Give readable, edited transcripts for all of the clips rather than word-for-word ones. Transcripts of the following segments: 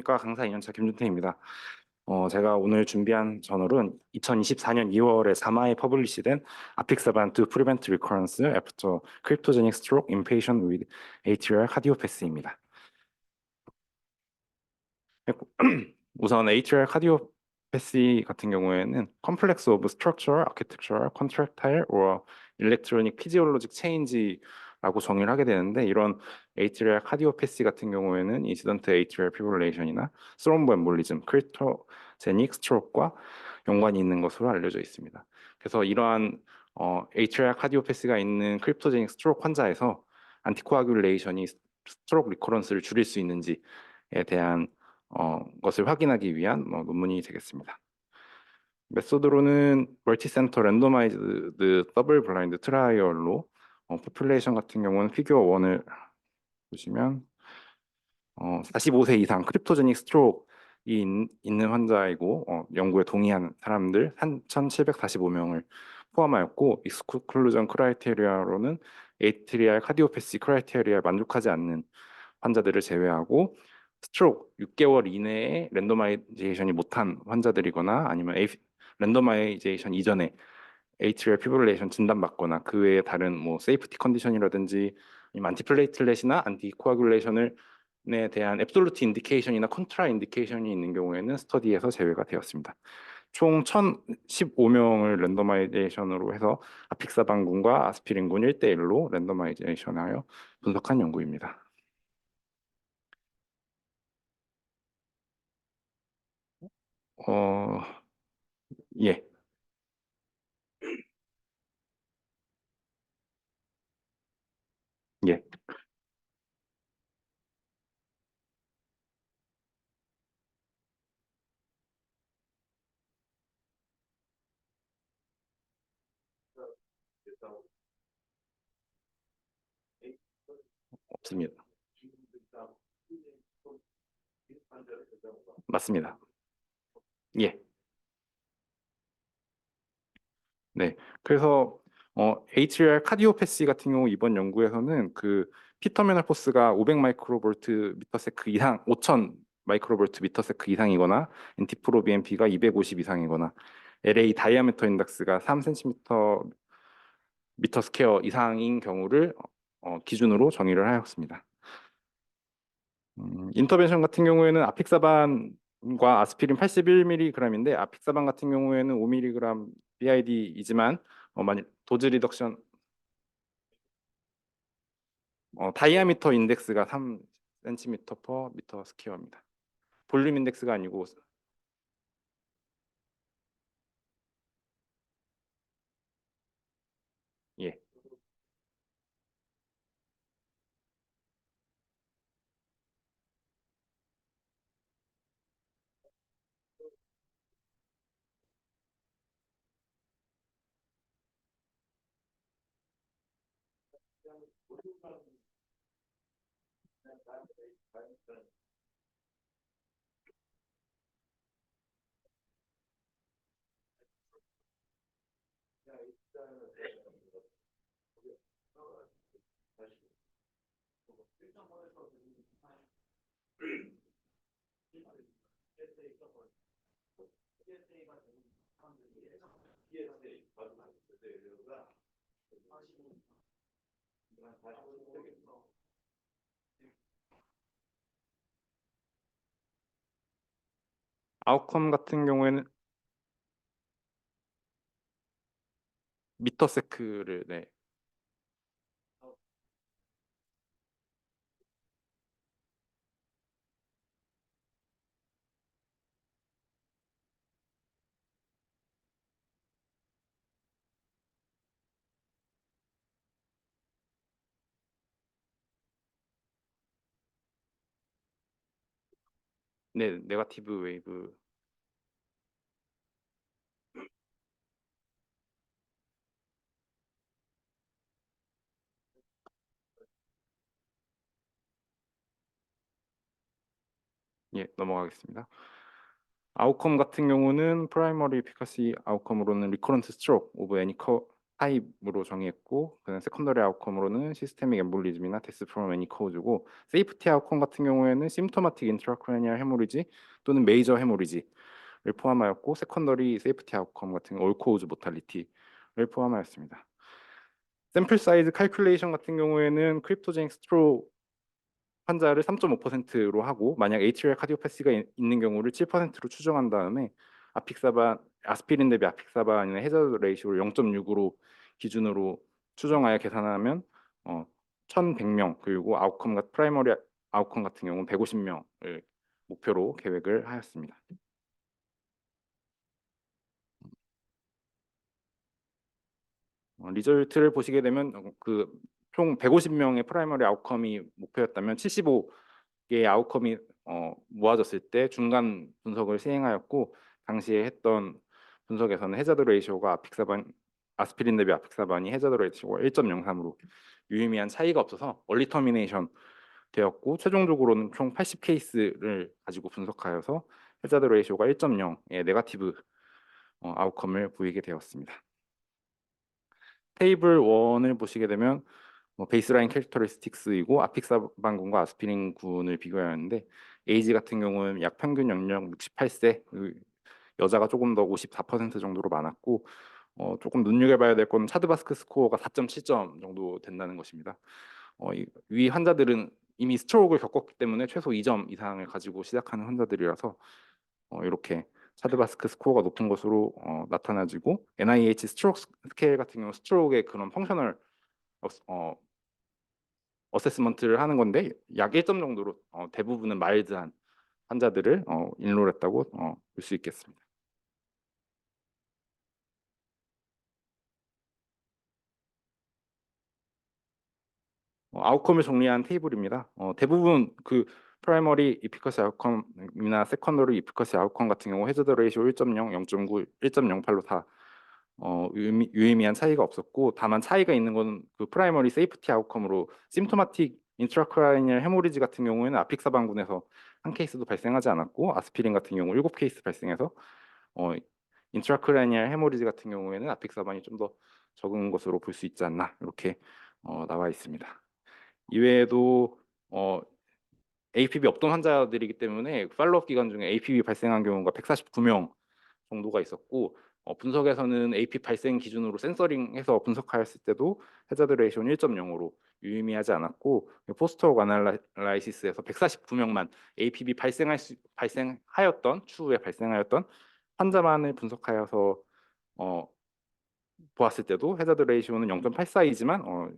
과 강사 2년차 김준태입니다. 제가 오늘 준비한 저널은 2024년 2월에 사마에 퍼블리시된 아픽사반 to prevent recurrence after cryptogenic stroke in patient with atrial cardiopathy입니다. 우선 atrial cardiopathy 같은 경우에는 complex of structural, architectural, contractile or electronic physiologic change라고 정의를 하게 되는데, 이런 atrial cardiopathy 같은 경우에는 incident atrial fibrillation이나 thromboembolism, cryptogenic stroke과 연관이 있는 것으로 알려져 있습니다. 그래서 이러한 atrial cardiopathy가 있는 cryptogenic stroke 환자에서 안티코아귤레이션이 스트로크 리커런스를 줄일 수 있는지에 대한 것을 확인하기 위한 논문이 되겠습니다. 메소드로는 멀티센터 랜더마이즈드 더블 블라인드 트라이얼로 포퓰레이션 같은 경우는 피규어 1을 보시면 45세 이상 크립토제닉 스트로크이 있는 환자이고 연구에 동의한 사람들 3,745명을 포함하였고, 익스클루전 크라이테리아로는 에이트리알 카디오패시 크라이테리아에 만족하지 않는 환자들을 제외하고, 스트로크 6개월 이내에 랜더마이제이션이 못한 환자들이거나 아니면 랜더마이제이션 이전에 에이트리얼 피브릴레이션 진단받거나 그 외에 다른 세이프티 컨디션이라든지 아니면 안티플레이틀렛이나 안티코아귤레이션에 대한 앱솔루트 인디케이션이나 컨트라 인디케이션이 있는 경우에는 스터디에서 제외가 되었습니다. 총 1,015명을 랜더마이제이션으로 해서 아픽사반군과 아스피린군 1대1로 랜더마이제이션하여 분석한 연구입니다. 어, 예, 예, 없습니다. 맞습니다. 예. 네, 그래서 HRR 카디오패시 같은 경우 이번 연구에서는 그 피터미널 포스가 500 마이크로볼트 미터 세크 이상, 5,000 마이크로볼트 미터 세크 이상이거나 엔티프로 BNP가 250 이상이거나 LA 다이아미터 인덱스가 3cm 미터 스퀘어 이상인 경우를 기준으로 정의를 하였습니다. 인터벤션 같은 경우에는 아픽사반과 아스피린 81mg인데, 아픽사반 같은 경우에는 5mg BID이지만 만약 도즈 리덕션 다이아미터 인덱스가 3cm per 미터 스퀘어입니다. 볼륨 인덱스가 아니고. 예. 아웃컴 같은 경우에는 미터 세크를, 네, 네, 네거티브 웨이브. 예, 넘어가겠습니다. 아웃컴 같은 경우는 프라이머리 에피카시 아웃컴으로는 리커런트 스트로크 오브 애니 타입으로 정의했고, 그다음 세컨더리 아웃컴으로는 시스테믹 엠볼리즘이나 데스 프롬 애니 코즈고, 세이프티 아웃컴 같은 경우에는 심토마틱 인트라크라니얼 해모리지 또는 메이저 해모리지를 포함하였고, 세컨더리 세이프티 아웃컴 같은 올 코즈 모탈리티를 포함하였습니다. 샘플 사이즈 칼큘레이션 같은 경우에는 크립토제닉 스트로크 환자를 3.5%로 하고, 만약 HL 카디오패시가 있는 경우를 7%로 추정한 다음에 아스피린 대비 아픽사반이나 해저드 레이시오를 0.6으로 기준으로 추정하여 계산하면 1,100명, 그리고 프라이머리 아웃컴 같은 경우는 150명을 목표로 계획을 하였습니다. 리절트를 보시게 되면 총 150명의 프라이머리 아웃컴이 목표였다면 75개의 아웃컴이 모아졌을 때 중간 분석을 시행하였고, 당시에 했던 분석에서는 해저드 레이시오가 아스피린 대비 아픽사반이 해저드 레이시오가 1.03으로 유의미한 차이가 없어서 얼리 터미네이션 되었고, 최종적으로는 총 80케이스를 가지고 분석하여서 해저드 레이시오가 1.0의 네거티브 아웃컴을 보이게 되었습니다. 테이블 1을 보시게 되면 베이스라인 캐릭터리스틱스이고, 아픽사반군과 아스피린군을 비교하였는데, 에이지 같은 경우는 약 평균 연령 68세, 여자가 조금 더 54% 정도로 많았고, 조금 눈여겨봐야 될 건 차드바스크 스코어가 4.7점 정도 된다는 것입니다. 위 환자들은 이미 스트로크를 겪었기 때문에 최소 2점 이상을 가지고 시작하는 환자들이라서 이렇게 차드바스크 스코어가 높은 것으로 나타나지고, NIH 스트로크 스케일 같은 경우 스트로크의 그런 펑셔널 어세스먼트를 하는 건데, 약 1점 정도로 대부분은 마일드한 환자들을 인롤했다고 볼 수 있겠습니다. 아웃컴을 정리한 테이블입니다. 대부분 프라이머리 이피커시 아웃컴이나 세컨더리 이피커시 아웃컴 같은 경우 해저드 레이시오 1.0, 0.9, 1.08로 다 유의미한 차이가 없었고, 다만 차이가 있는 건 프라이머리 세이프티 아웃컴으로 심토마틱 인트라크라이니얼 해모리지 같은 경우에는 아픽사반군에서 한 케이스도 발생하지 않았고, 아스피린 같은 경우 7케이스 발생해서 인트라크라이니얼 해모리지 같은 경우에는 아픽사반이 좀 더 적은 것으로 볼 수 있지 않나, 이렇게 나와 있습니다. 이외에도 APB 없던 환자들이기 때문에 팔로업 기간 중에 APB 발생한 경우가 149명 정도가 있었고, 분석에서는 AP 발생 기준으로 센서링해서 분석하였을 때도 해저드 레이시오는 1.0으로 유의미하지 않았고, 포스트록 아날라이시스에서 149명만 APB 발생하였던 추후에 발생하였던 환자만을 분석하여서 보았을 때도 해저드 레이시오는 0.84이지만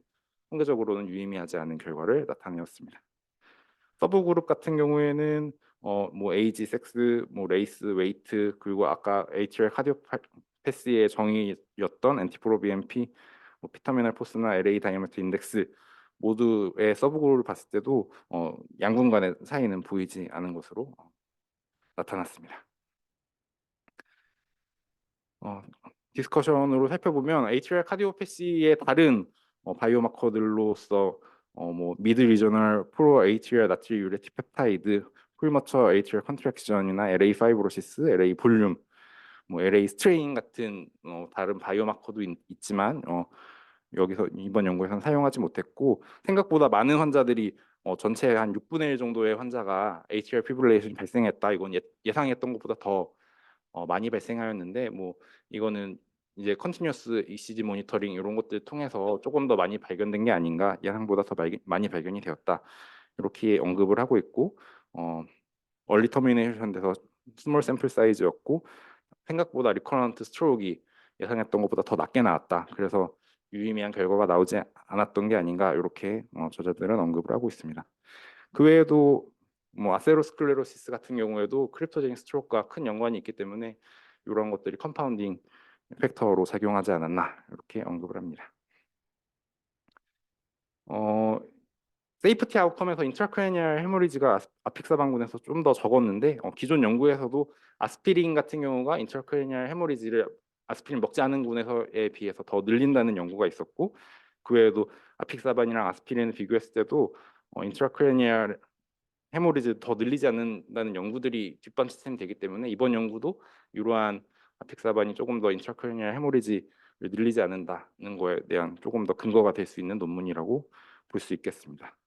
통계적으로는 유의미하지 않은 결과를 나타내었습니다. 서브 그룹 같은 경우에는 뭐 에이지, 섹스, 뭐 레이스, 웨이트, 그리고 아까 HL 카디오패시의 정의였던 엔티프로비엠피, 뭐 피터미널 포스나 LA 다이아메트 인덱스 모두의 서브 그룹을 봤을 때도 양군 간의 차이는 보이지 않은 것으로 나타났습니다. 디스커션으로 살펴보면 HL 카디오패시의 다른 바이오마커들로서 뭐 미드 리저널 프로 HL 나트리 유레틱 펩타이드, 풀머처 HL 컨트랙션이나 LA 파이브로시스, LA 볼륨, 뭐 LA 스트레인 같은 다른 바이오마커도 있지만 여기서 이번 연구에서는 사용하지 못했고, 생각보다 많은 환자들이 전체 한 6분의 1 정도의 환자가 HL 피브릴레이션이 발생했다. 이건 예상했던 것보다 더 많이 발생하였는데, 뭐 이거는 이제 컨티뉴어스 ECG 모니터링 이런 것들 통해서 조금 더 많이 발견된 게 아닌가, 예상보다 더 많이 발견이 되었다, 이렇게 언급을 하고 있고, 얼리 터미네이션 돼서 스몰 샘플 사이즈였고, 생각보다 리커런트 스트로크가 예상했던 것보다 더 낮게 나왔다, 그래서 유의미한 결과가 나오지 않았던 게 아닌가, 이렇게 저자들은 언급을 하고 있습니다. 그 외에도 뭐 아세로스클레로시스 같은 경우에도 크립토제닉 스트로크와 큰 연관이 있기 때문에 이런 것들이 컴파운딩 팩터로 작용하지 않았나, 이렇게 언급을 합니다. 세이프티 아웃컴에서 인트라크레니얼 해모리지가 아픽사반군에서 좀 더 적었는데, 기존 연구에서도 아스피린 같은 경우가 인트라크레니얼 해모리지를 아스피린 먹지 않은 군에서에 비해서 더 늘린다는 연구가 있었고, 그 외에도 아픽사반이랑 아스피린을 비교했을 때도 인트라크레니얼 해모리지 더 늘리지 않는다는 연구들이 뒷받침되기 때문에, 이번 연구도 이러한 아픽사반이 조금 더 인트라크레니얼 해모리지 늘리지 않는다는 거에 대한 조금 더 근거가 될 수 있는 논문이라고 볼 수 있겠습니다.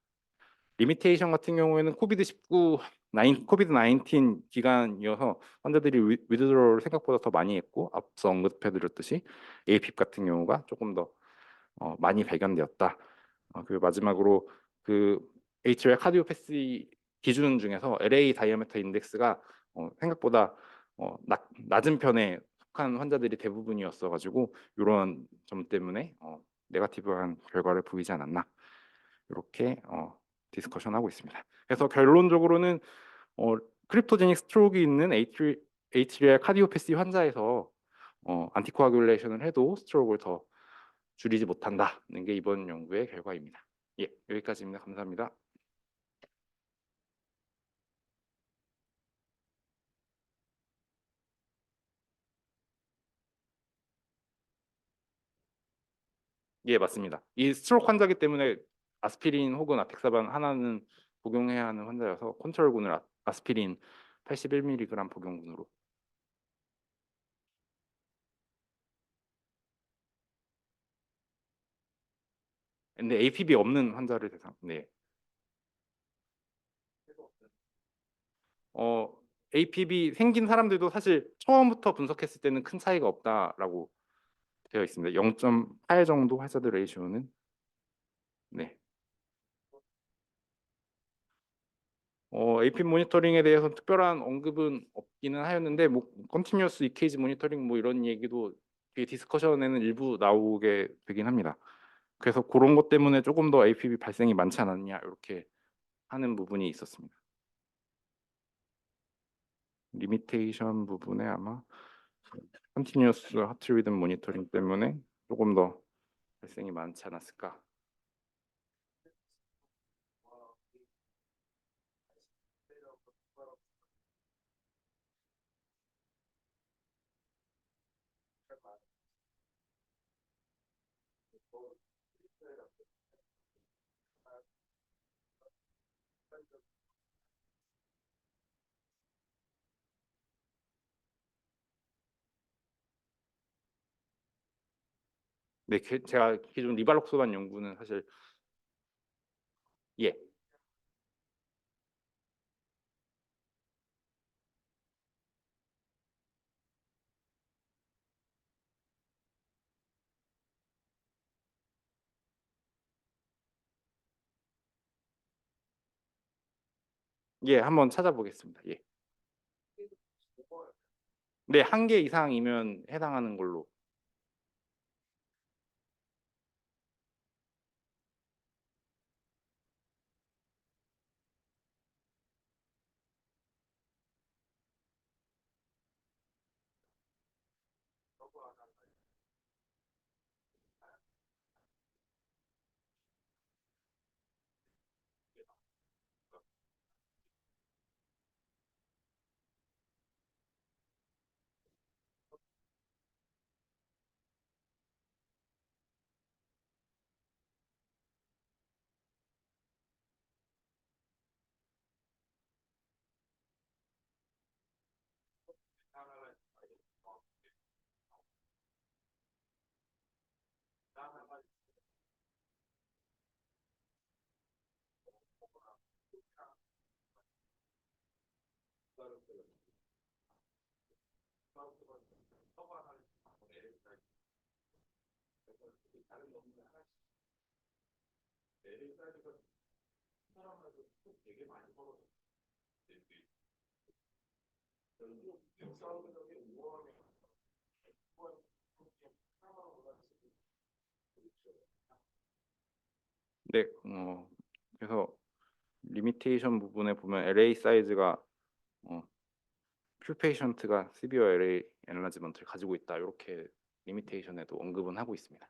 리미테이션 같은 경우에는 코비드 19 기간이어서 환자들이 위드드로를 생각보다 더 많이 했고 앞서 언급해드렸듯이 AFib 같은 경우가 조금 더 많이 발견되었다. 그리고 마지막으로 그 HL 카디오패시 기준 중에서 LA 다이아메터 인덱스가 생각보다 낮은 편에 속한 환자들이 대부분이었어가지고 이런 점 때문에 네거티브한 결과를 보이지 않았나 이렇게 디스커션하고 있습니다. 그래서 결론적으로는 어, 크립토제닉 스트로크 있는 HDR 카디오패시 환자에서 안티코아귤레이션을 해도 스트로크를 더 줄이지 못한다는 게 이번 연구의 결과입니다. 예, 여기까지입니다. 감사합니다. 예, 맞습니다. 이 스트로크 환자기 때문에 아스피린 혹은 아펙사반 하나는 복용해야 하는 환자여서 컨트롤군을 아스피린 81mg 복용군으로. 근데 APB 없는 환자를 대상. 네. 어, APB 생긴 사람들도 사실 처음부터 분석했을 때는 큰 차이가 없다라고 되어 있습니다. 0.8 정도 하자드 레이쇼는. 네. AP 모니터링에 대해서 특별한 언급은 없기는 하였는데 뭐 컨티뉴어스 EKG 모니터링 뭐 이런 얘기도 이 디스커션에는 일부 나오게 되긴 합니다. 그래서 그런 것 때문에 조금 더 APB 발생이 많지 않았냐 이렇게 하는 부분이 있었습니다. 리미테이션 부분에 아마 컨티뉴어스 하트 리듬 모니터링 때문에 조금 더 발생이 많지 않았을까. 네, 제가 기존 리발록소반 연구는 사실 예, 예, 한번 찾아보겠습니다. 예. 네, 한 개 이상이면 해당하는 걸로. 네, 그래서 리미테이션 부분에 보면 LA 사이즈가 퓨 페이션트가 시비어 LA 엔라지먼트를 가지고 있다 이렇게 리미테이션에도 언급은 하고 있습니다.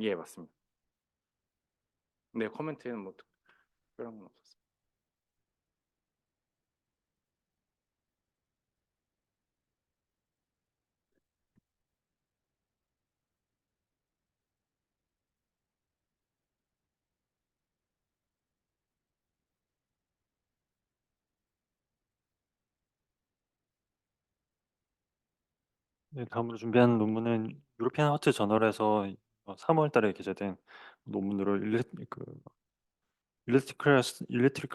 예, 맞습니다. 네, 코멘트에는 뭐 특별한 건 없었어요. 네, 다음으로 준비한 논문은 유로피안 하트 저널에서 3월 달에 게재된 논문으로 일렉트리컬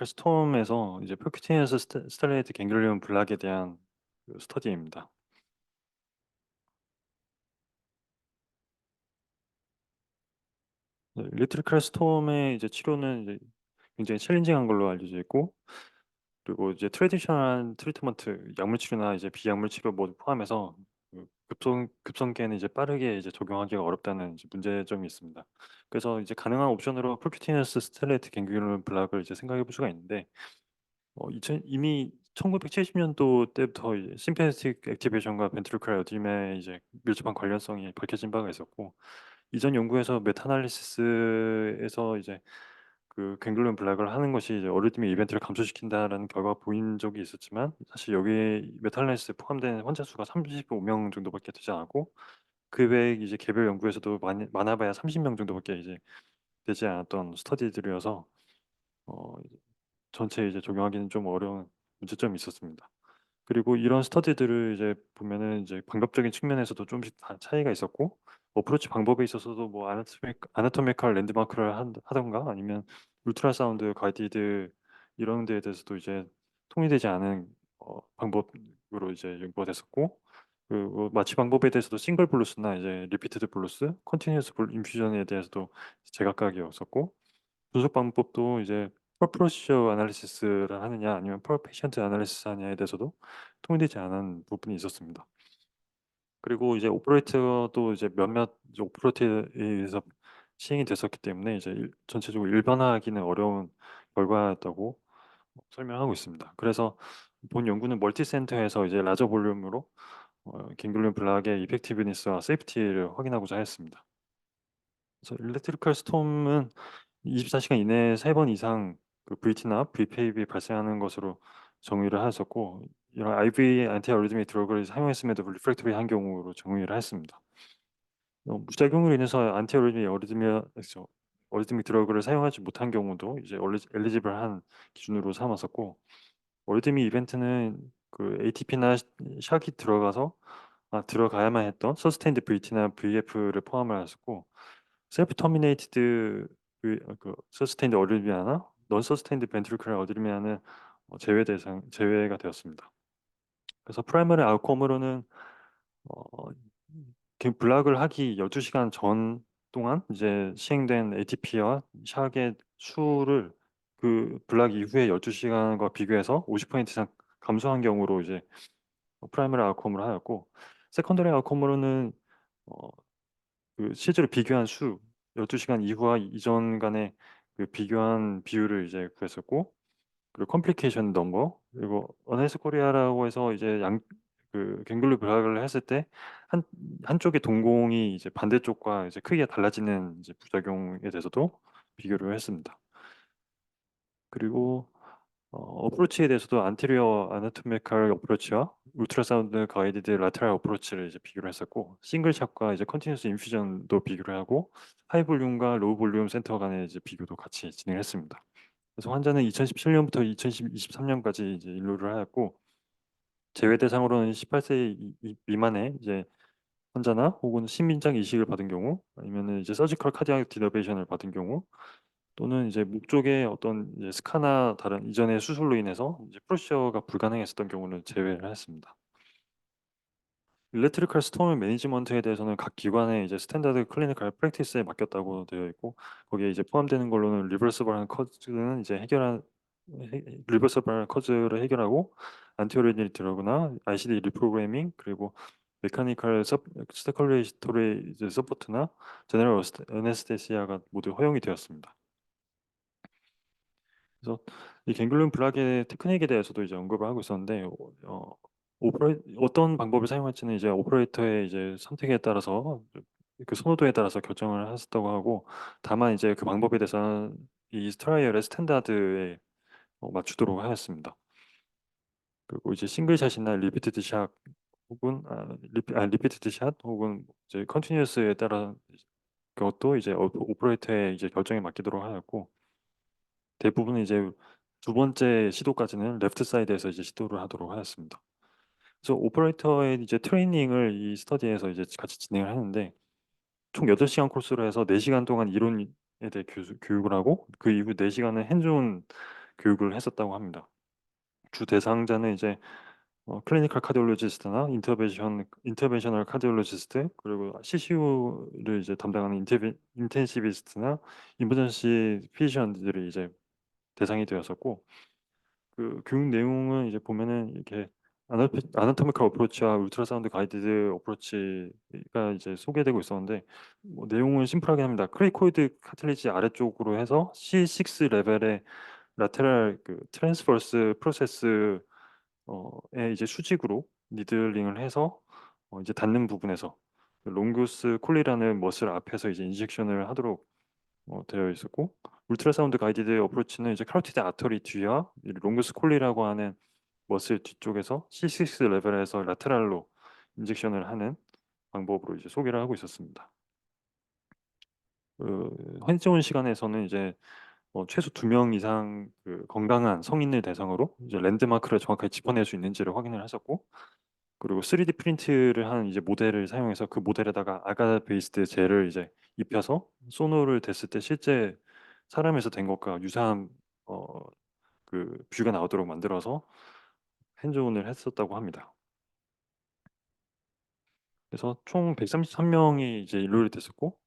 스톰에서 이제 퍼큐티니어스 스텔레이트 갱글리온 블락에 대한 스터디입니다. 네, 일렉트리컬 스톰의 이제 치료는 이제 굉장히 챌린징한 걸로 알려져 있고, 그리고 이제 트레디셔널한 트리트먼트, 약물 치료나 이제 비약물 치료 모두 포함해서 급성기에는 이제 빠르게 이제 적용하기가 어렵다는 이제 문제점이 있습니다. 그래서 이제 가능한 옵션으로 퍼큐티너스 스텔레이트 갱글리온 블락을 이제 생각해 볼 수가 있는데, 이미 1970년도 때부터 이제 심패스틱 액티베이션과 벤트리클 어디메의 이제 밀접한 관련성이 밝혀진 바가 있었고, 이전 연구에서 메타아날리시스에서 이제 그 갱글리온 블락을 하는 것이 이제 어리트미 이벤트를 감소시킨다라는 결과가 보인 적이 있었지만, 사실 여기에 메타아날리시스에 포함된 환자 수가 35명 정도밖에 되지 않았고, 그 외에 이제 개별 연구에서도 많아봐야 30명 정도밖에 이제 되지 않았던 스터디들이어서 이제 전체에 이제 적용하기는 좀 어려운 문제점이 있었습니다. 그리고 이런 스터디들을 이제 보면은 이제 방법적인 측면에서도 좀씩 다 차이가 있었고, 어프로치 방법에 있어서도 뭐 아나토미컬 랜드마크를 하던가 아니면 울트라사운드 가이디드 이런 데에 대해서도 이제 통일되지 않은 방법으로 이제 연구가 됐었고, 그리고 마취 방법에 대해서도 싱글 블루스나 이제 리피티드 블루스, 컨티뉴어스 인퓨전에 대해서도 제각각이었었고, 분석 방법도 이제 펄 프로시저 아날리시스를 하느냐 아니면 펄 페이션트 아날리시스 하냐에 대해서도 통일되지 않은 부분이 있었습니다. 그리고 이제 오퍼레이터도 이제 몇몇 이제 오퍼레이터에 의해서 시행이 됐었기 때문에 이제 전체적으로 일반화하기는 어려운 결과였다고 설명하고 있습니다. 그래서 본 연구는 멀티센터에서 이제 라저 볼륨으로 갱글리온 블락의 이펙티브니스와 세이프티를 확인하고자 했습니다. 그래서 일렉트리컬 스톰은 24시간 이내에 3번 이상 그 VT나 VPAP 발생하는 것으로 정의를 하였었고, 이런 IV 안티 아리드미 드러그를 사용했음에도 리프렉터리 한 경우로 정의를 했습니다. 부작용으로 인해서 안티 어리드미 드러그를 사용하지 못한 경우도 이제 엘리지블한 기준으로 삼았었고, 어리드미 이벤트는 그 ATP나 샥이 들어가야만 했던 서스테인드 VT나 VF를 포함을 했었고, 셀프 터미네이티드 그 서스테인드 어리미아나 넌 서스테인드 벤트리클 어리미아는 제외가 되었습니다. 그래서 프라이머리 아웃컴으로는 어, 블락을 하기 12시간 전 동안 이제 시행된 ATP와 샥의 수를 그 블락 이후의 12시간과 비교해서 50% 이상 감소한 경우로 이제 프라이머리 아웃컴으로 하였고, 세컨더리 아웃컴으로는 어, 그 실제로 비교한 12시간 이후와 이전 간의 그 비교한 비율을 이제 구했었고, 그리고 컴플리케이션 넘버, 그리고 어네스 코리아라고 해서 이제 그 갱글로 블락을 했을 때 한 한쪽의 동공이 이제 반대쪽과 이제 크게 달라지는 이제 부작용에 대해서도 비교를 했습니다. 그리고 어프로치에 대해서도 안테리어 아나토미컬 어프로치와 울트라사운드 가이디드 라테랄 어프로치를 이제 비교를 했었고, 싱글샷과 이제 컨티뉴스 인퓨전도 비교를 하고, 하이 볼륨과 로우 볼륨 센터 간의 이제 비교도 같이 진행했습니다. 그래서 환자는 2017년부터 2023년까지 이제 인로를 하였고, 제외 대상으로는 18세 미만의 이제 환자나 혹은 심민장 이식을 받은 경우, 아니면은 이제 서지컬 카디악 디너베이션을 받은 경우, 또는 이제 목 쪽에 어떤 이제 스카나 다른 이전의 수술로 인해서 이제 프로시저가 불가능했었던 경우는 제외를 했습니다. 일렉트리컬 스톰 매니지먼트에 대해서는 각 기관의 이제 스탠다드 클리니컬 프랙티스에 맡겼다고 되어 있고, 거기에 이제 포함되는 걸로는 리버서블한 커즈는 이제 리버서블한 커즈를 해결하고, 안티오리딘 드러그나 ICD 리프로그래밍, 그리고 메카니컬 서큘레이토리 이제 서포트나 제너럴 어네스테시아가 모두 허용이 되었습니다. 그래서 이 갱글리온 블락의 테크닉에 대해서도 이제 언급을 하고 있었는데, 어떤 방법을 사용할지는 이제 오퍼레이터의 이제 선택에 따라서 그 선호도에 따라서 결정을 했었다고 하고, 다만 이제 그 방법에 대해서는 이 스트라이얼의 스탠다드에 맞추도록 하였습니다. 그리고 이제 싱글샷이나 리피티드 샷 혹은 리피티드 샷 혹은 이제 컨티뉴어스에 따라 그것도 이제 오퍼레이터의 이제 결정에 맡기도록 하였고, 대부분 이제 두 번째 시도까지는 레프트 사이드에서 이제 시도를 하도록 하였습니다. 그래서 오퍼레이터의 이제 트레이닝을 이 스터디에서 이제 같이 진행을 하는데, 총 8시간 코스로 해서 4시간 동안 이론에 대해 교육을 하고, 그 이후 4시간은 핸즈온 교육을 했었다고 합니다. 주 대상자는 이제 클리니컬 카디올로지스트나 인터벤셔널 카디올로지스트, 그리고 CCU를 이제 담당하는 인텐시비스트나 이머전시 피지션들이 이제 대상이 되었었고, 그 교육 내용은 이제 보면은 이렇게 아나토미컬 어프로치와 울트라사운드 가이드드 어프로치가 이제 소개되고 있었는데, 뭐 내용은 심플하게 합니다. 크레이코이드 카틸리지 아래쪽으로 해서 C6 레벨의 라테랄 그 트랜스버스 프로세스 에 이제 수직으로 니들링을 해서 이제 닿는 부분에서 그 롱구스 콜리라는 머슬 앞에서 이제 인젝션을 하도록 되어 있었고, 울트라사운드 가이디드 어프로치는 이제 카로티드 아터리 뒤와 이 롱구스 콜리라고 하는 머슬 뒤쪽에서 C6 레벨에서 라테랄로 인젝션을 하는 방법으로 이제 소개를 하고 있었습니다. 현지온 시간에서는 이제 최소 2명 이상 그 건강한 성인을 대상으로 이제 랜드마크를 정확하게 짚어낼 수 있는지를 확인을 했었고, 그리고 3D 프린트를 한 이제 모델을 사용해서 그 모델에다가 아가 베이스드 젤을 이제 입혀서 소노를 댔을 때 실제 사람에서 된 것과 유사한 어, 그 뷰가 나오도록 만들어서 핸즈온을 했었다고 합니다. 그래서 총 133명이 이제 인롤이 됐었고,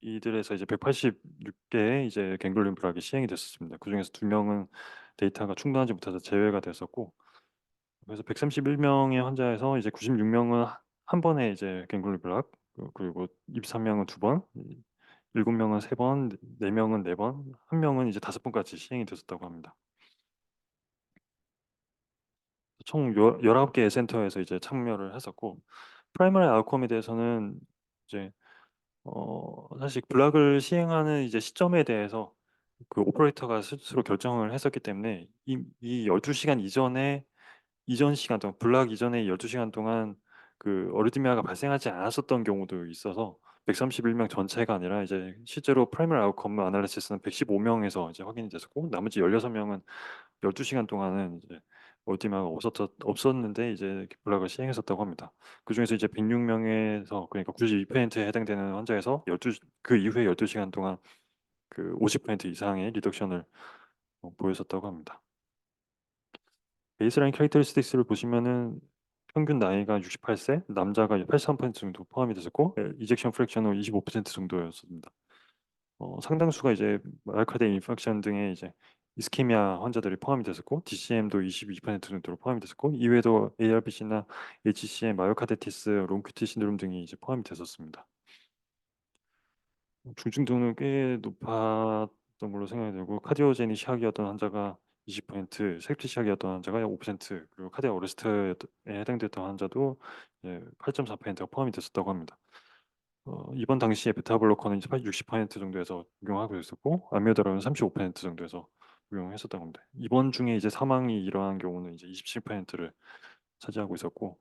이들에서 이제 186개의 이제 갱글린 블락이 시행이 됐었습니다. 그중에서 2명은 데이터가 충분하지 못해서 제외가 됐었고, 그래서 131명의 환자에서 이제 96명은 한 번에 이제 갱글린 블락, 그리고 23명은 2번, 7명은 3번, 4명은 4번, 1명은 이제 5번까지 시행이 됐었다고 합니다. 총 19개의 센터에서 이제 참여를 했었고, 프라이머리 아웃컴에 대해서는 이제 사실 블락을 시행하는 이제 시점에 대해서 그 오퍼레이터가 스스로 결정을 했었기 때문에 이 12시간 이전 시간 동안, 블락 이전에 12시간 동안 그 어리드미아가 발생하지 않았었던 경우도 있어서 131명 전체가 아니라 이제 실제로 프라이머리 아웃컴 아날리시스는 115명에서 이제 확인이 됐었고, 나머지 16명은 12시간 동안은 이제 어리드미아가 없었는데 이제 블락을 시행했었다고 합니다. 그중에서 이제 106명에서, 그러니까 92%에 해당되는 환자에서 그 이후에 12시간 동안 그 50% 이상의 리덕션을 보였었다고 합니다. 베이스라인 캐릭터리스틱스를 보시면은 평균 나이가 68세, 남자가 83% 정도 포함이 됐었고, 이젝션 프랙션은 25% 정도였습니다. 상당수가 이제 마이오카르디얼 인파렉션 등의 이제 이스케미아 환자들이 포함이 됐었고, DCM도 22% 정도로 포함이 됐었고, 이외에도 ARBC나 HCM, 마이오카르디티스, 롱큐티 신드롬 등이 이제 포함이 됐었습니다. 중증도는 꽤 높았던 걸로 생각이 들고, 카디오제니 시학이었던 환자가 20%, septic 시학이었던 환자가 5%, 그리고 카디오 어레스트에 해당됐던 환자도 8.4%가 포함이 됐었다고 합니다. 이번 당시에 베타 블로커는 이제 60% 정도에서 적용하고 있었고, 아미오다론은 35% 정도에서 적용했었다고 합니다. 이번 중에 이제 사망이 일어난 경우는 이제 27%를 차지하고 있었고,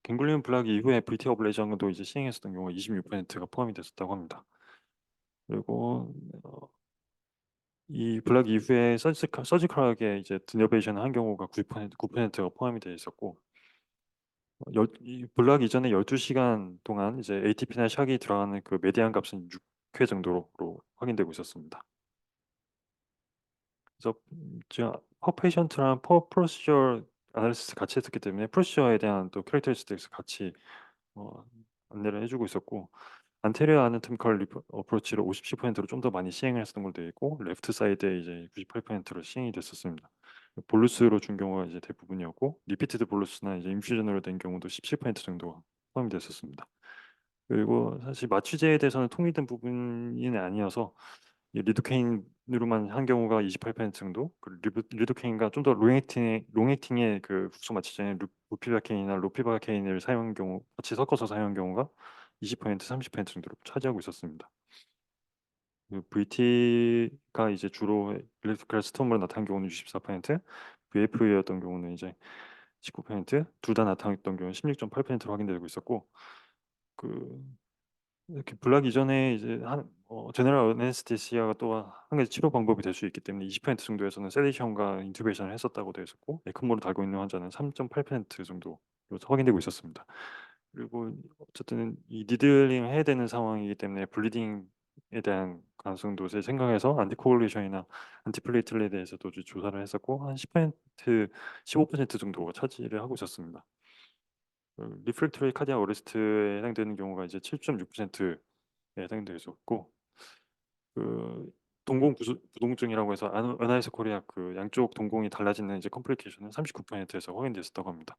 갱글리온 블락 이후에 VT 어블레이션도 이제 시행했었던 경우가 26%가 포함이 됐었다고 합니다. 그리고 이 블락 이후에 서지컬하게 이제 드너베이션 한 경우가 9%가 포함이 되어 있었고, 이 블락 이전에 12시간 동안 이제 ATP나 샥이 들어가는 그 메디안 값은 6회 정도로 확인되고 있었습니다. 그래서 지금 퍼 페이션트랑 퍼 프로시저 아날리시스 같이 했었기 때문에 프로시저에 대한 또 캐릭터리스틱스 같이 안내를 해주고 있었고, 안테리어 아나토미컬 어프로치를 57%로 좀 더 많이 시행을 했었던 걸로 되어 있고, 레프트 사이드에 이제 98%로 시행이 됐었습니다. 볼루스로 준 경우가 이제 대부분이었고, 리피티드 볼루스나 이제 인퓨전으로 된 경우도 17% 정도가 포함이 됐었습니다. 그리고 사실 마취제에 대해서는 통일된 부분이 아니어서 이 리도케인으로만 한 경우가 28% 정도, 그리고 리도케인과 좀 더 롱액팅의 그 국소 마취제인 루피바케인이나 로피바케인을 사용한 경우, 같이 섞어서 사용한 경우가 20%, 30% 정도로 차지하고 있었습니다. VT가 이제 주로 글래스톤으로 나타난 경우는 64%, VF였던 경우는 이제 19%, 둘 다 나타났던 경우는 16.8%로 확인되고 있었고, 그 이렇게 블락 이전에 이제 제너럴 어네스테시아가 또 한 가지 치료 방법이 될 수 있기 때문에 20% 정도에서는 세데이션과 인투베이션을 했었다고 되어 있었고, 에크모를 달고 있는 환자는 3.8% 정도 확인되고 있었습니다. 그리고 어쨌든 이 니들링 해야 되는 상황이기 때문에 블리딩에 대한 가능성도 제 생각해서 안티코올레이션이나 안티플레이틀렛에 대해서도 조사를 했었고, 한 10%, 15% 정도 차지를 하고 있었습니다. 리프렉터리 카디악 어레스트에 해당되는 경우가 이제 7.6%에 해당되어 있었고, 그 부동증이라고 해서 어나이스 코리아 그 양쪽 동공이 달라지는 이제 컴플리케이션은 39%에서 확인됐었다고 합니다.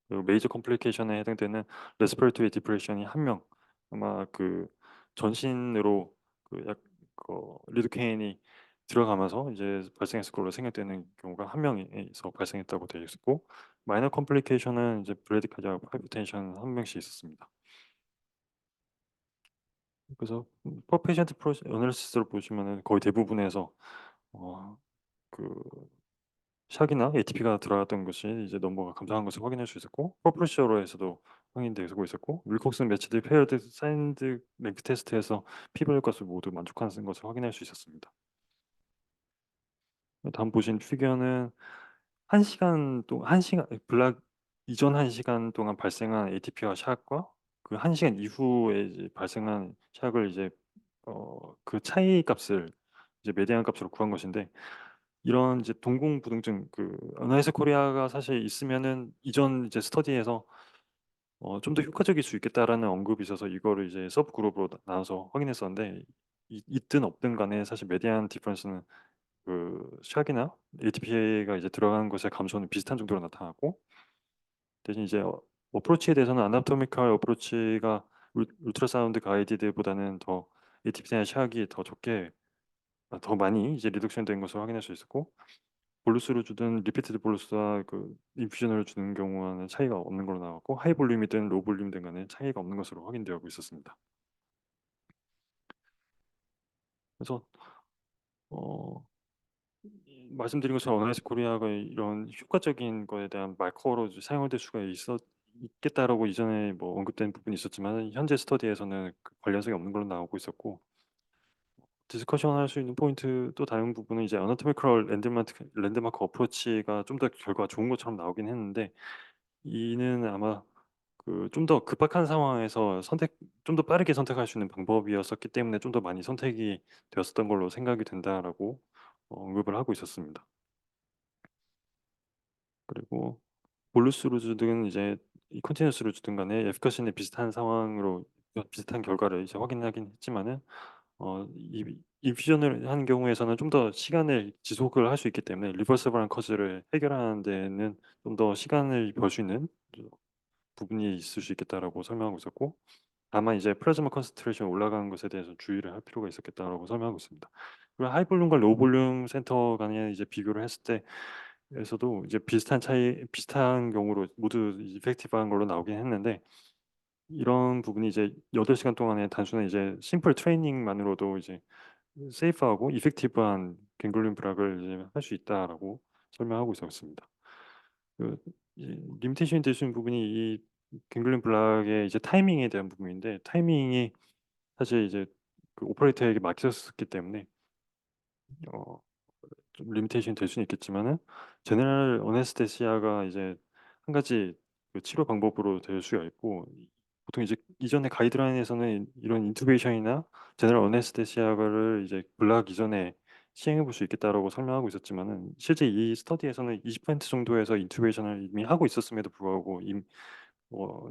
그리고 메이저 컴플리케이션에 해당되는 레스피레토리 디프레션이 1명, 아마 그 전신으로 리도케인이 들어가면서 이제 발생했을 걸로 생각되는 경우가 1명에서 발생했다고 되어 있었고, 마이너 컴플리케이션은 이제 브레디카디아 하이퍼텐션 1명씩 있었습니다. 그래서 퍼 페이션트 어널리시스를 보시면은 거의 대부분에서 그 샥이나 ATP가 들어갔던 것이 이제 넘버가 감소한 것을 확인할 수 있었고, 퍼플셔로에서도 확인되고 있었고, 윌콕슨 매치드 페어드 사인드 랭크 테스트에서 피부 값을 모두 만족하는 것을 확인할 수 있었습니다. 다음 보신 피규어는 1시간 동안 1시간 블락 이전 1시간 동안 발생한 ATP와 샥과 그 1시간 이후에 이제 발생한 샥을 이제 그 차이 값을 이제 메디안 값으로 구한 것인데, 이런 이제 동공부동증 그 어나이스 코리아가 사실 있으면은 이전 이제 스터디에서 좀 더 효과적일 수 있겠다라는 언급이 있어서 이거를 이제 서브 그룹으로 나눠서 확인했었는데, 있든 없든 간에 사실 메디안 디퍼런스는 그 샥이나 ATP가 이제 들어가는 것의 감소는 비슷한 정도로 나타났고, 대신 이제 어프로치에 대해서는 아나토미컬 어프로치가 울트라사운드 가이디드보다는 더 ATP나 샥이 더 적게 더 많이 이제 리덕션 된 것을 확인할 수 있었고, 볼루스로 주든 리피티드 볼루스와 그 인퓨전을 주는 경우와는 차이가 없는 걸로 나왔고, 하이 볼륨이든 로우 볼륨이든 간에 차이가 없는 것으로 확인되고 있었습니다. 그래서 어, 말씀드린 것처럼 어나이스 코리아가 이런 효과적인 거에 대한 마커로 사용될 수가 있겠다라고 이전에 뭐 언급된 부분이 있었지만, 현재 스터디에서는 그 관련성이 없는 걸로 나오고 있었고, 디스커션 할 수 있는 포인트 또 다른 부분은 이제 어나토미컬 랜드마크 어프로치가 좀 더 결과가 좋은 것처럼 나오긴 했는데, 이는 아마 그 좀 더 급박한 상황에서 좀 더 빠르게 선택할 수 있는 방법이었었기 때문에 좀 더 많이 선택이 되었었던 걸로 생각이 된다라고 언급을 하고 있었습니다. 그리고 볼루스로 주든 이제 이 컨티뉴스로 주든 간에 에피커시는 비슷한 상황으로 비슷한 결과를 이제 확인하긴 했지만은 이 인퓨전을 하는 경우에서는 좀 더 시간을 지속을 할 수 있기 때문에 리버서블한 커즈를 해결하는 데는 좀 더 시간을 벌 수 있는 부분이 있을 수 있겠다라고 설명하고 있었고, 다만 이제 플라즈마 컨센트레이션 올라가는 것에 대해서 주의를 할 필요가 있었겠다라고 설명하고 있습니다. 그리고 하이 볼륨과 로우 볼륨 센터 간에 이제 비교를 했을 때에서도 이제 비슷한 경우로 모두 이펙티브한 걸로 나오긴 했는데, 이런 부분이 이제 8시간 동안의 단순한 이제 심플 트레이닝만으로도 이제 세이프하고 이펙티브한 갱글린 브락을 이제 할 수 있다라고 설명하고 있었습니다. 그 리미테이션이 될 수 있는 부분이 이 갱글린 블락의 이제 타이밍에 대한 부분인데, 타이밍이 사실 이제 그 오퍼레이터에게 맡겼었기 때문에 어, 좀 리미테이션이 될 수는 있겠지만은, 제너럴 어네스테시아가 이제 한 가지 그 치료 방법으로 될 수가 있고, 보통 이제 이전의 가이드라인에서는 이런 인투베이션이나 제너럴 어네스테시아를 이제 블락 이전에 시행해 볼 수 있겠다라고 설명하고 있었지만은, 실제 이 스터디에서는 20% 정도에서 인투베이션을 이미 하고 있었음에도 불구하고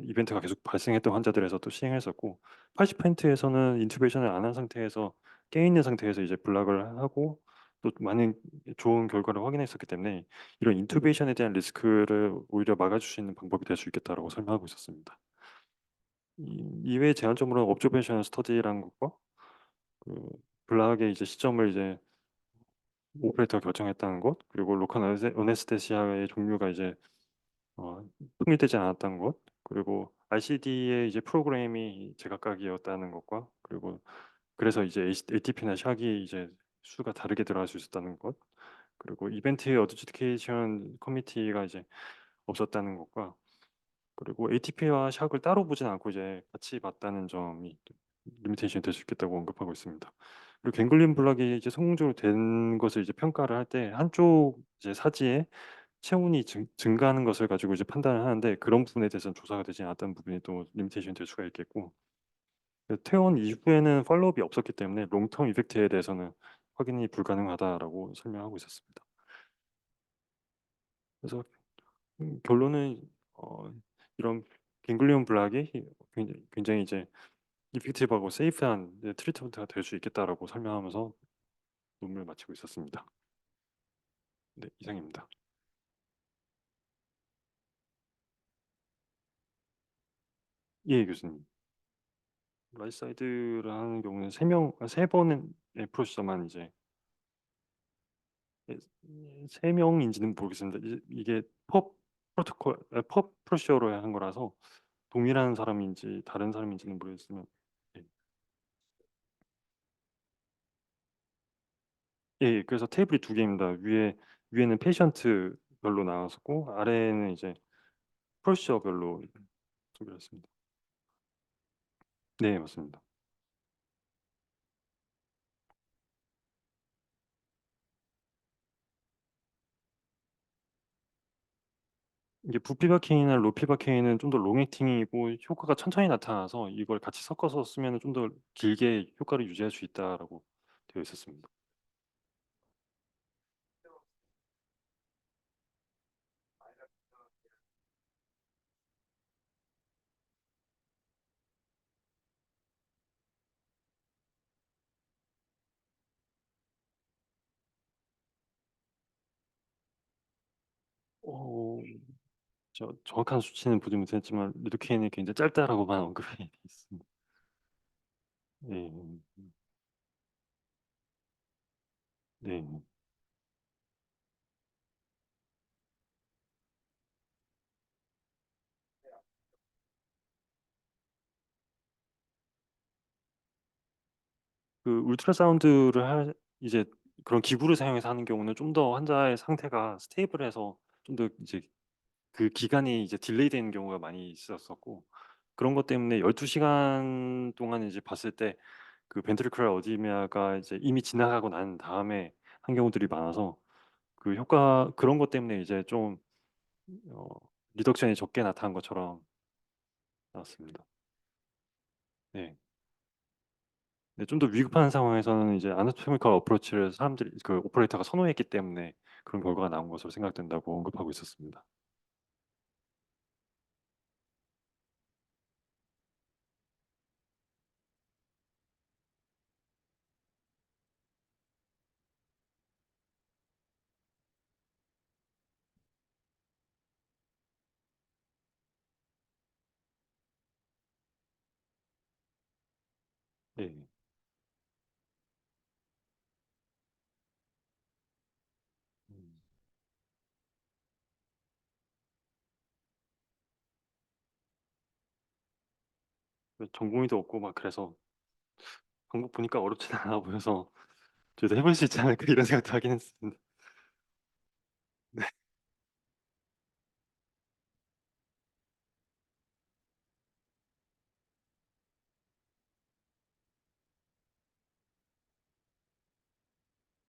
이벤트가 계속 발생했던 환자들에서 또 시행했었고, 80%에서는 인투베이션을 안 한 상태에서 깨 있는 상태에서 이제 블락을 하고 또 많은 좋은 결과를 확인했었기 때문에, 이런 인투베이션에 대한 리스크를 오히려 막아줄 수 있는 방법이 될 수 있겠다라고 설명하고 있었습니다. 이외의 제한점으로는 옵저베이션 스터디라는 것과 그 블락의 이제 시점을 이제 오퍼레이터가 결정했다는 것, 그리고 로컬 어네스테시아의 종류가 이제 통일되지 않았다는 것, 그리고 RCD의 이제 프로그램이 제각각이었다는 것과 그리고 그래서 이제 ATP나 샥이 이제 수가 다르게 들어갈 수 있었다는 것 그리고 이벤트 어드주디케이션 커미티가 이제 없었다는 것과 그리고 ATP와 샥을 따로 보진 않고 이제 같이 봤다는 점이 리미테이션이 될 수 있겠다고 언급하고 있습니다. 그리고 갱글리온 블락이 이제 성공적으로 된 것을 이제 평가를 할 때 한쪽 이제 사지에 체온이 증가하는 것을 가지고 이제 판단을 하는데 그런 부분에 대해서는 조사가 되지 않았다는 부분이 또 리미테이션이 될 수가 있겠고 퇴원 이후에는 팔로우업이 없었기 때문에 롱텀 이펙트에 대해서는 확인이 불가능하다라고 설명하고 있었습니다. 그래서 결론은 이런 갱글리온 블락이 굉장히 이제 이펙티브하고 세이프한 트리트먼트가 될 수 있겠다라고 설명하면서 논문을 마치고 있었습니다. 네, 이상입니다. 예, 교수님. 라이트사이드를 하는 경우는 세 번의 프로세서만 이제 예, 세 명인지는 모르겠습니다. 이게 펍 프로토콜, 펍 프로세서로 한 거라서 동일한 사람인지 다른 사람인지는 모르겠으면 예, 예, 그래서 테이블이 두 개입니다. 위에는 페이션트별로 나왔었고 아래에는 이제 프로세서별로 준비했습니다. 네, 맞습니다. 이게 부피바케인이나 로피바케인은 좀 더 롱액팅이고 효과가 천천히 나타나서 이걸 같이 섞어서 쓰면 좀 더 길게 효과를 유지할 수 있다라고 되어 있었습니다. 어, 정확한 수치는 보지 못했지만 리도케인이 굉장히 짧다라고만 언급이 돼 있습니다. 네, 네. 그 울트라 사운드를 이제 그런 기구를 사용해서 하는 경우는 좀 더 환자의 상태가 스테이블해서 좀 더 이제 그 기간이 이제 딜레이 되는 경우가 많이 있었었고 그런 것 때문에 12시간 동안 이제 봤을 때 그 벤트리큘러 어디미아가 이제 이미 지나가고 난 다음에 한 경우들이 많아서 그 효과 그런 것 때문에 이제 좀 어, 리덕션이 적게 나타난 것처럼 나왔습니다. 네. 네, 좀 더 위급한 상황에서는 이제 아나토미컬 어프로치를 사람들이 그 오퍼레이터가 선호했기 때문에 그런 결과가 나온 것으로 생각된다고 언급하고 있었습니다. 네. 음, 전공의도 없고 막 그래서 방법 보니까 어렵진 않아 보여서 저도 해볼 수 있지 않을까 이런 생각도 하긴 했습니다.